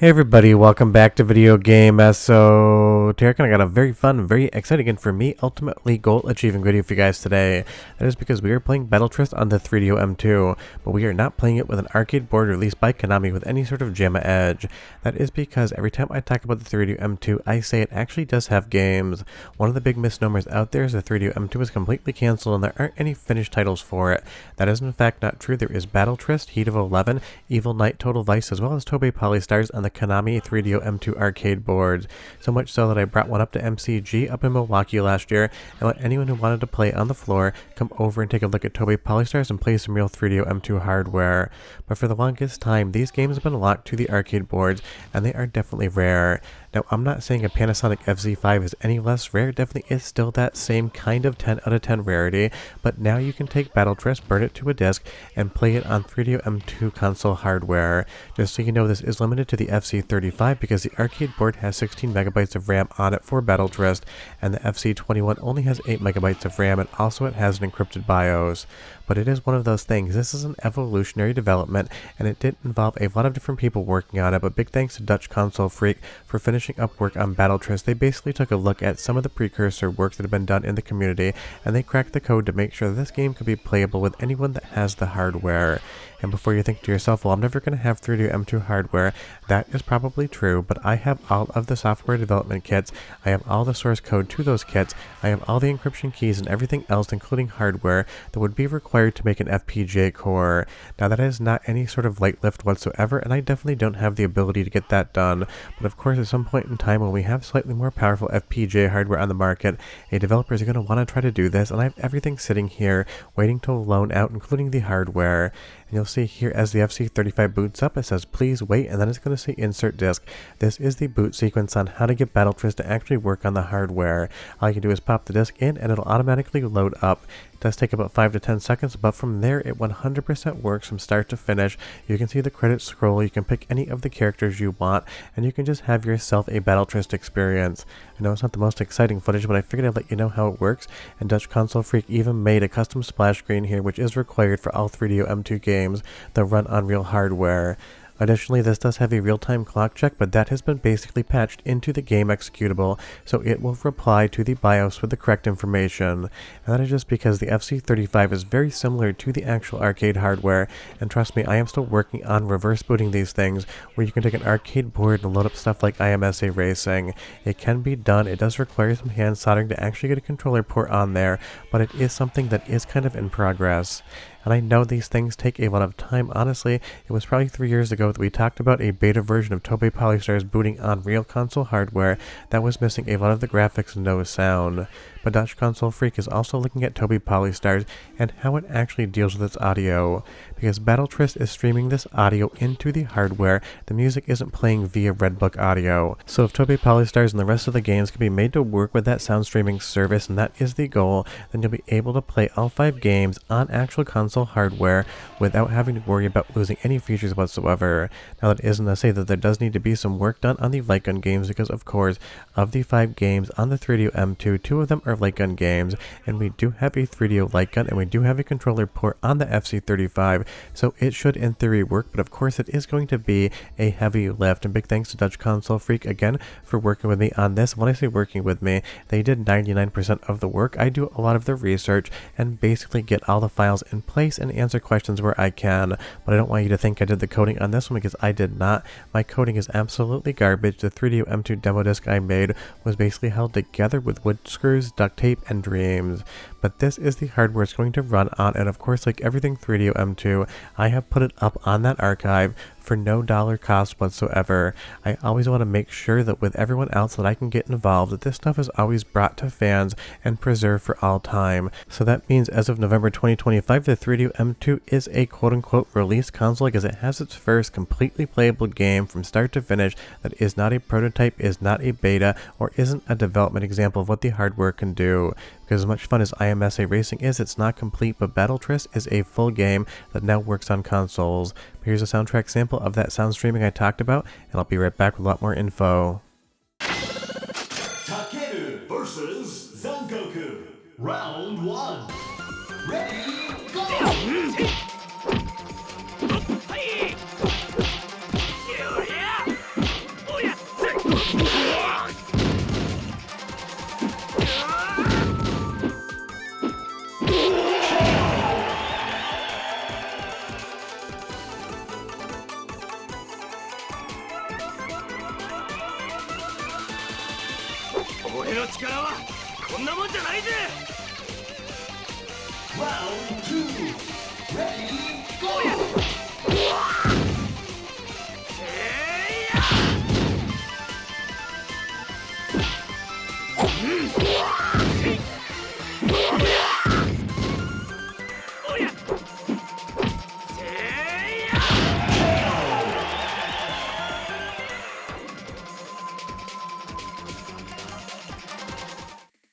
Hey everybody, welcome back to Video Game So Tarek, and I got a very fun, very exciting, and for me, ultimately goal-achieving video for you guys today. That is because we are playing Battle Tryst on the 3DO M2, but we are not playing it with an arcade board released by Konami with any sort of JAMA edge. That is because every time I talk about the 3DO M2, I say it actually does have games. One of the big misnomers out there is the 3DO M2 is completely cancelled and there aren't any finished titles for it. That is in fact not true. There is Battle Tryst, Heat of 11, Evil Knight, Total Vice, as well as Tobey Polystars on the Konami 3DO M2 arcade boards, so much so that I brought one up to MCG up in Milwaukee last year and let anyone who wanted to play on the floor come over and take a look at Tobey Polystars and play some real 3DO M2 hardware. But for the longest time, these games have been locked to the arcade boards and they are definitely rare. Now, I'm not saying a Panasonic FZ-35 is any less rare, it definitely is still that same kind of 10 out of 10 rarity, but now you can take Battle Tryst, burn it to a disc, and play it on 3DO M2 console hardware. Just so you know, this is limited to the FZ-35 because the arcade board has 16 megabytes of RAM on it for Battle Tryst, and the FZ-21 only has 8 megabytes of RAM, and also it has an encrypted BIOS. But it is one of those things. This is an evolutionary development, and it did involve a lot of different people working on it, but big thanks to Dutch Console Freak for finishing up work on Battle Tryst. They basically took a look at some of the precursor work that had been done in the community, and they cracked the code to make sure that this game could be playable with anyone that has the hardware. And before you think to yourself, well, I'm never going to have 3DO M2 hardware, that is probably true, but I have all of the software development kits, I have all the source code to those kits, I have all the encryption keys and everything else, including hardware, that would be required to make an FPGA core. Now, that is not any sort of light lift whatsoever, and I definitely don't have the ability to get that done, but of course, at some point in time when we have slightly more powerful FPGA hardware on the market, developers are going to want to try to do this, and I have everything sitting here waiting to loan out, including the hardware. And you'll see here as the FZ-35 boots up, it says please wait, and then it's going to say insert disk. This is the boot sequence on how to get Battle Tryst to actually work on the hardware. All you can do is pop the disk in and it'll automatically load up. It does take about 5 to 10 seconds, but from there it 100% works from start to finish. You can see the credits scroll, you can pick any of the characters you want, and you can just have yourself a Battle Tryst experience. I know it's not the most exciting footage, but I figured I'd let you know how it works, and Dutch Console Freak even made a custom splash screen here, which is required for all 3DO M2 games that run on real hardware. Additionally, this does have a real-time clock check, but that has been basically patched into the game executable, so it will reply to the BIOS with the correct information. And that is just because the FZ-35 is very similar to the actual arcade hardware, and trust me, I am still working on reverse booting these things, where you can take an arcade board and load up stuff like IMSA Racing. It can be done, it does require some hand soldering to actually get a controller port on there, but it is something that is kind of in progress. And I know these things take a lot of time. Honestly, it was probably 3 years ago that we talked about a beta version of Tobey Polystars booting on real console hardware that was missing a lot of the graphics and no sound. But Dutch Console Freak is also looking at Tobey Polystars and how it actually deals with its audio. Because Battle Tryst is streaming this audio into the hardware, the music isn't playing via Redbook audio. So if Tobey Polystars and the rest of the games can be made to work with that sound streaming service, and that is the goal, then you'll be able to play all 5 games on actual console hardware without having to worry about losing any features whatsoever. Now, that isn't to say that there does need to be some work done on the light gun games, because of course, of the 5 games on the 3DO M2, 2 of them are light gun games, and we do have a 3DO light gun, and we do have a controller port on the FZ-35, so it should in theory work, but of course it is going to be a heavy lift, and big thanks to Dutch Console Freak again for working with me on this. When I say working with me, they did 99% of the work. I do a lot of the research and basically get all the files in place and answer questions where I can, but I don't want you to think I did the coding on this one, because I did not. My coding is absolutely garbage. The 3DO M2 demo disc I made was basically held together with wood screws, duct tape, and dreams. But this is the hardware it's going to run on, and of course, like everything 3DO M2, I have put it up on that archive for no dollar cost whatsoever. I always want to make sure that with everyone else that I can get involved, that this stuff is always brought to fans and preserved for all time. So that means as of November 2025, the 3DO M2 is a quote-unquote release console, because it has its first completely playable game from start to finish that is not a prototype, is not a beta, or isn't a development example of what the hardware can do. Because as much fun as IMSA Racing is, it's not complete, but Battle Tryst is a full game that now works on consoles. But here's a soundtrack sample of that sound streaming I talked about, and I'll be right back with a lot more info. Takeru versus Zangoku. Round 1. Ready, go! Round 2. Ready, go!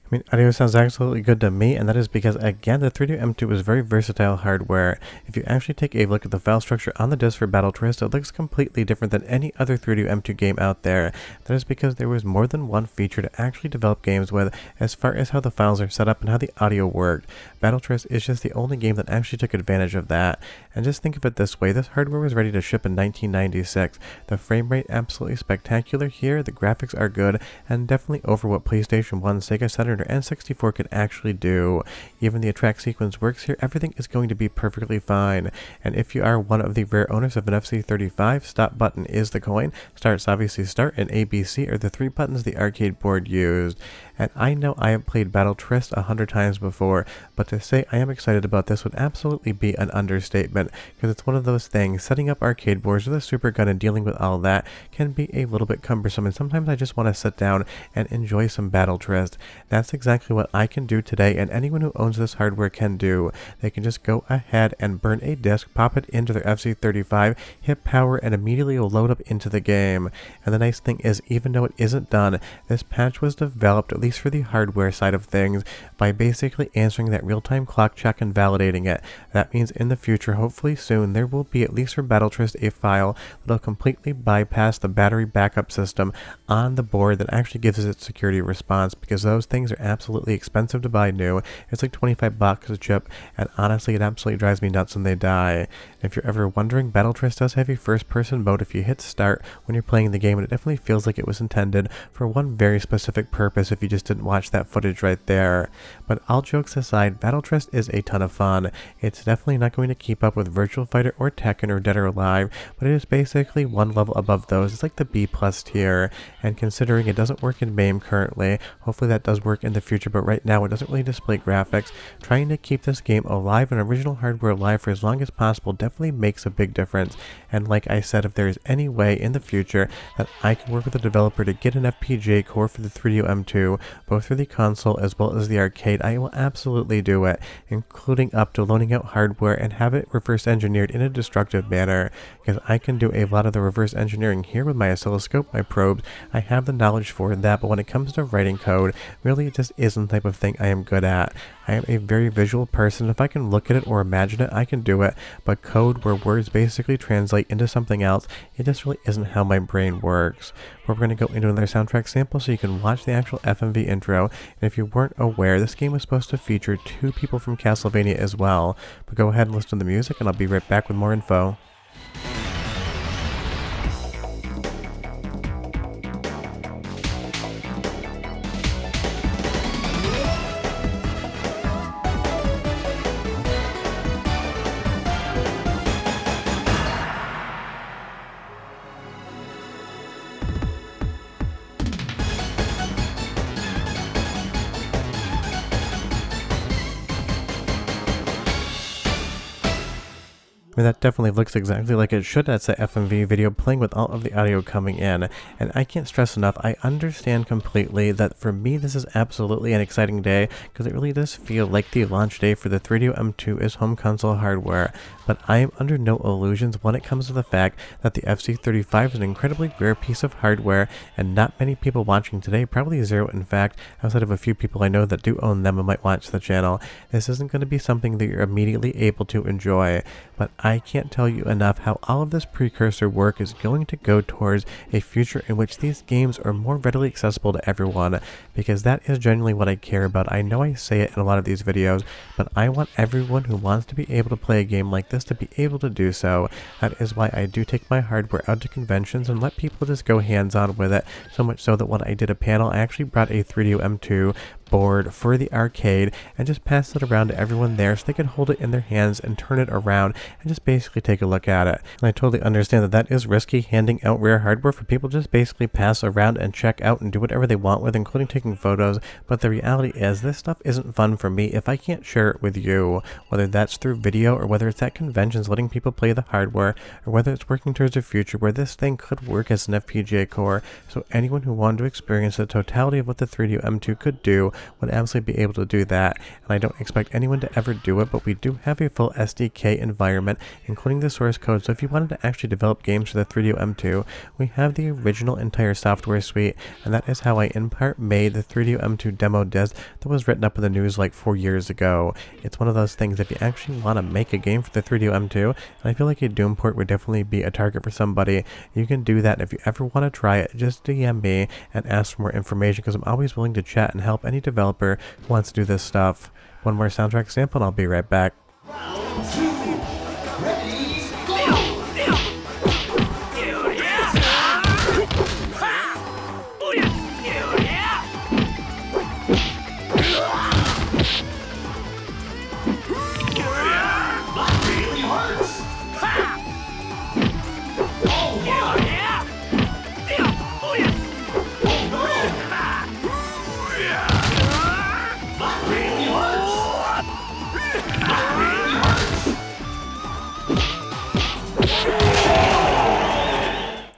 I mean, audio sounds absolutely good to me, and that is because, again, the 3DO M2 is very versatile hardware. If you actually take a look at the file structure on the disc for Battle Tryst, it looks completely different than any other 3DO M2 game out there. That is because there was more than one feature to actually develop games with, as far as how the files are set up and how the audio worked. Battle Tryst is just the only game that actually took advantage of that. And just think of it this way, this hardware was ready to ship in 1996. The frame rate absolutely spectacular here, the graphics are good, and definitely over what PlayStation 1, Sega Saturn, or N64 could actually do. Even the attract sequence works here, everything is going to be perfectly fine. And if you are one of the rare owners of an FZ-35, stop button is the coin, start's obviously start, and ABC are the 3 buttons the arcade board used. And I know I have played Battle Tryst 100 times before, but to say I am excited about this would absolutely be an understatement, because it's one of those things, setting up arcade boards with a super gun and dealing with all that can be a little bit cumbersome, and sometimes I just want to sit down and enjoy some Battle Tryst. That's exactly what I can do today, and anyone who owns this hardware can do. They can just go ahead and burn a disc, pop it into their FZ-35, hit power, and immediately will load up into the game. And the nice thing is, even though it isn't done, this patch was developed, at least for the hardware side of things, by basically answering that real-time clock check and validating it. That means in the future, hopefully soon, there will be, at least for Battle Tryst, a file that'll completely bypass the battery backup system on the board that actually gives us its security response, because those things are absolutely expensive to buy new. It's like 25 bucks a chip, and honestly, it absolutely drives me nuts when they die. If you're ever wondering, Battle Tryst does have a first-person mode if you hit start when you're playing the game, and it definitely feels like it was intended for one very specific purpose if you just didn't watch that footage right there. But all jokes aside, Battle Tryst is a ton of fun. It's definitely not going to keep up with Virtua Fighter or Tekken or Dead or Alive, but it is basically one level above those. It's like the B+ tier, and considering it doesn't work in MAME currently, hopefully that does work in the future, but right now it doesn't really display graphics. Trying to keep this game alive and original hardware alive for as long as possible definitely makes a big difference. And like I said, if there is any way in the future that I can work with a developer to get an FPGA core for the 3DO M2, both for the console as well as the arcade, I will absolutely do it, including up to loaning out hardware and have it reverse engineered in a destructive manner, because I can do a lot of the reverse engineering here with my oscilloscope, my probes. I have the knowledge for that, but when it comes to writing code, really it just isn't the type of thing I am good at. I am a very visual person. If I can look at it or imagine it, I can do it, but code where words basically translate into something else, it just really isn't how my brain works. We're going to go into another soundtrack sample so you can watch the actual FMV intro, and if you weren't aware, this game was supposed to feature 2 people from Castlevania as well. But go ahead and listen to the music, and I'll be right back with more info. I mean, that definitely looks exactly like it should. That's the FMV video playing with all of the audio coming in. And I can't stress enough, I understand completely that for me this is absolutely an exciting day, because it really does feel like the launch day for the 3DO M2 is home console hardware. But I am under no illusions when it comes to the fact that the FZ-35 is an incredibly rare piece of hardware, and not many people watching today, probably zero in fact, outside of a few people I know that do own them and might watch the channel. This isn't going to be something that you're immediately able to enjoy. But I can't tell you enough how all of this precursor work is going to go towards a future in which these games are more readily accessible to everyone, because that is genuinely what I care about. I know I say it in a lot of these videos, but I want everyone who wants to be able to play a game like this to be able to do so. That is why I do take my hardware out to conventions and let people just go hands-on with it, so much so that when I did a panel, I actually brought a 3DO M2, board for the arcade and just pass it around to everyone there so they can hold it in their hands and turn it around and just basically take a look at it. And I totally understand that that is risky, handing out rare hardware for people to just basically pass around and check out and do whatever they want with, including taking photos, but the reality is this stuff isn't fun for me if I can't share it with you, whether that's through video or whether it's at conventions letting people play the hardware, or whether it's working towards a future where this thing could work as an FPGA core, so anyone who wanted to experience the totality of what the 3DO M2 could do would absolutely be able to do that. And I don't expect anyone to ever do it, but we do have a full SDK environment, including the source code, so if you wanted to actually develop games for the 3DO M2, we have the original entire software suite, and that is how I in part made the 3DO M2 demo disc that was written up in the news like 4 years ago. It's one of those things, if you actually want to make a game for the 3DO M2, and I feel like a Doom port would definitely be a target for somebody, you can do that. And if you ever want to try it, just DM me and ask for more information, because I'm always willing to chat and help any developer who wants to do this stuff. One more soundtrack sample and I'll be right back. Round 2. Ready, go!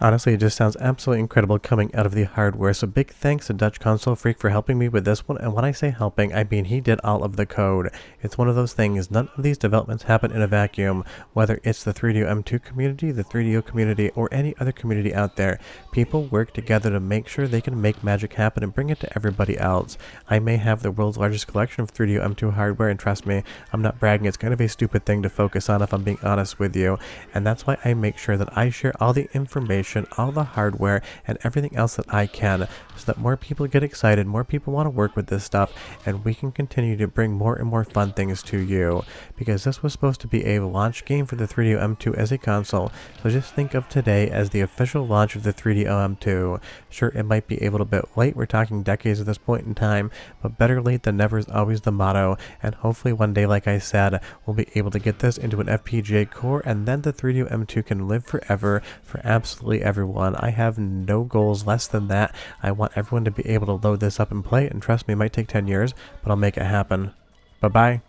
Honestly, it just sounds absolutely incredible coming out of the hardware, so big thanks to Dutch Console Freak for helping me with this one, and when I say helping, I mean he did all of the code. It's one of those things, none of these developments happen in a vacuum, whether it's the 3DO M2 community, the 3DO community, or any other community out there. People work together to make sure they can make magic happen and bring it to everybody else. I may have the world's largest collection of 3DO M2 hardware, and trust me, I'm not bragging, it's kind of a stupid thing to focus on if I'm being honest with you, and that's why I make sure that I share all the information, all the hardware, and everything else that I can, so that more people get excited, more people want to work with this stuff, and we can continue to bring more and more fun things to you. Because this was supposed to be a launch game for the 3DO M2 as a console, so just think of today as the official launch of the 3DO M2. Sure, it might be a little bit late, we're talking decades at this point in time, but better late than never is always the motto, and hopefully one day, like I said, we'll be able to get this into an FPGA core, and then the 3DO M2 can live forever for absolutely everyone. I have no goals less than that. I want everyone to be able to load this up and play it, and trust me, it might take 10 years, but I'll make it happen. Bye-bye.